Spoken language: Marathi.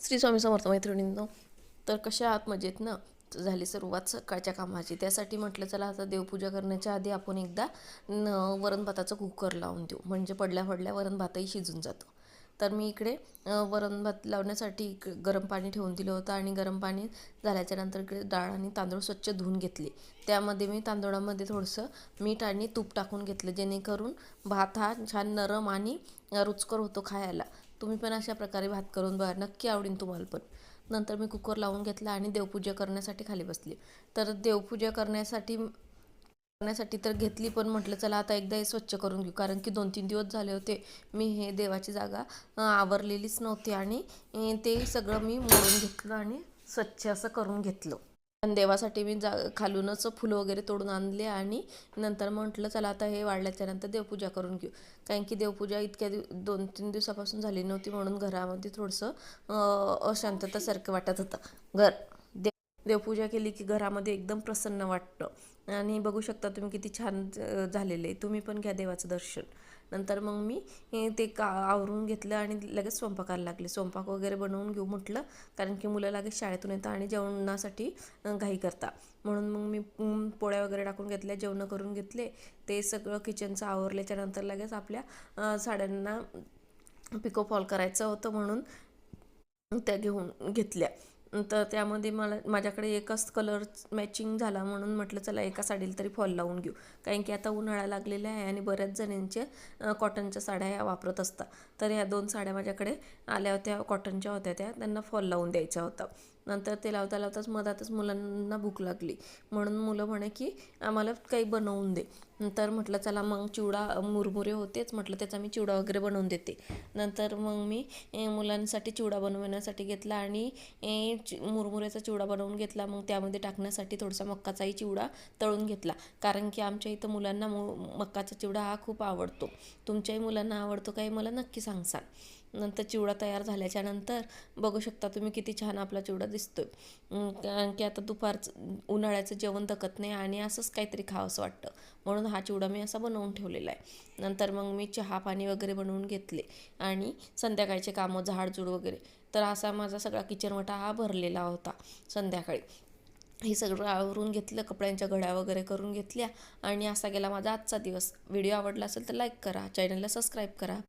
श्री स्वामी समर्थ मैत्रिणींनो, तर कशा आहात? मजेत ना? झाली सुरुवात सकाळच्या कामाची. त्यासाठी म्हटलं चला आता देवपूजा करण्याच्या आधी आपण एकदा वरण भाताचं कुकर लावून देऊ, म्हणजे पडल्या पडल्या वरण भातही शिजून जातो. तर मी इकडे वरण भात लावण्यासाठी गरम पाणी ठेवून दिलं होतं आणि गरम पाणी झाल्याच्या नंतर इकडे डाळ आणि तांदूळ स्वच्छ धुवून घेतले. त्यामध्ये मी तांदूळामध्ये थोडंसं मीठ आणि तूप टाकून घेतलं, जेणेकरून भात हा छान नरम आणि रुचकर होतो खायला. तुम्ही पण अशा प्रकारे भात करून बघा, नक्की आवडेल तुम्हाला पण. नंतर मी कुकर लावून घेतला आणि देवपूजा करण्यासाठी खाली बसली. तर देवपूजा करण्यासाठी तर घेतली, पण म्हटलं चला आता एकदा हे स्वच्छ करून घेऊ, कारण की 2-3 दिवस झाले होते मी हे देवाची जागा आवरलेलीच नव्हती आणि ते सगळं मी मोडून घेतलं आणि स्वच्छ असं करून घेतलं. पण देवासाठी मी खालूनच फुलं वगैरे तोडून आणले आणि नंतर म्हटलं चला आता हे वाढल्याच्या नंतर देवपूजा करून घेऊ, कारण की देवपूजा इतक्या 2-3 दिवसापासून झाली नव्हती, म्हणून घरामध्ये थोडंसं अशांततासारखं वाटत होतं घर. देवपूजा केली की घरामध्ये एकदम प्रसन्न वाटतं आणि बघू शकता तुम्ही किती छान झालेलं आहे. तुम्ही पण घ्या देवाचं दर्शन. नंतर मग मी ते आवरून घेतलं आणि लगेच स्वयंपाकाला लागले. स्वयंपाक वगैरे बनवून घेऊ म्हटलं, कारण की मुलं लगेच शाळेतून येतात आणि जेवणासाठी घाई करता, म्हणून मग मी पोळ्या वगैरे टाकून घेतल्या, जेवणं करून घेतले. ते सगळं किचनचं आवरल्याच्या नंतर लगेच आपल्या साड्यांना पिको फॉल करायचं होतं, म्हणून त्या घेऊन घेतल्या. तर त्यामध्ये माझ्याकडे एकच कलर मॅचिंग झाला, म्हणून म्हटलं चला एका साडीला तरी फॉल लावून घेऊ, कारण की आता उन्हाळा लागलेला आहे आणि बऱ्याच जणांचे कॉटनच्या साड्या ह्या वापरत असतात. तर ह्या 2 साड्या माझ्याकडे आल्या होत्या, कॉटनच्या होत्या, त्यांना फॉल लावून द्यायचा होता. नंतर ते लावता लावताच मधातच मुलांना भूक लागली, म्हणून मुलं म्हणे की आम्हाला काही बनवून दे. नंतर म्हटलं चला मग चिवडा मुरमुरे होतेच, म्हटलं त्याचा मी चिवडा वगैरे बनवून देते. नंतर मग मी मुलांसाठी चिवडा बनवण्यासाठी घेतला आणि मुरमुऱ्याचा चिवडा बनवून घेतला. मग त्यामध्ये टाकण्यासाठी थोडासा मक्काचाही चिवडा तळून घेतला, कारण की आमच्या इथं मुलांना मक्काचा चिवडा हा खूप आवडतो. तुमच्याही मुलांना आवडतो काही मला नक्की सांगसाल. नंतर चिवडा तयार झाल्याच्या नंतर बघू शकता तुम्ही किती छान आपला चिवडा दिसतोय, कारण की आता उन्हाळ्याचं जेवण धकत नाही आणि असंच काहीतरी खावंसं वाटतं, म्हणून हा चिवडा मी असा बनवून ठेवलेला आहे. नंतर मग मी चहा पाणी वगैरे बनवून घेतले आणि संध्याकाळचे कामं झाडझूड वगैरे. तर असा माझा सगळा किचनवटा हा भरलेला होता. संध्याकाळी हे सगळं आवरून घेतलं, कपड्यांच्या घड्या वगैरे करून घेतल्या आणि असा गेला माझा आजचा दिवस. व्हिडिओ आवडला असेल तर लाईक करा, चॅनलला सबस्क्राईब करा.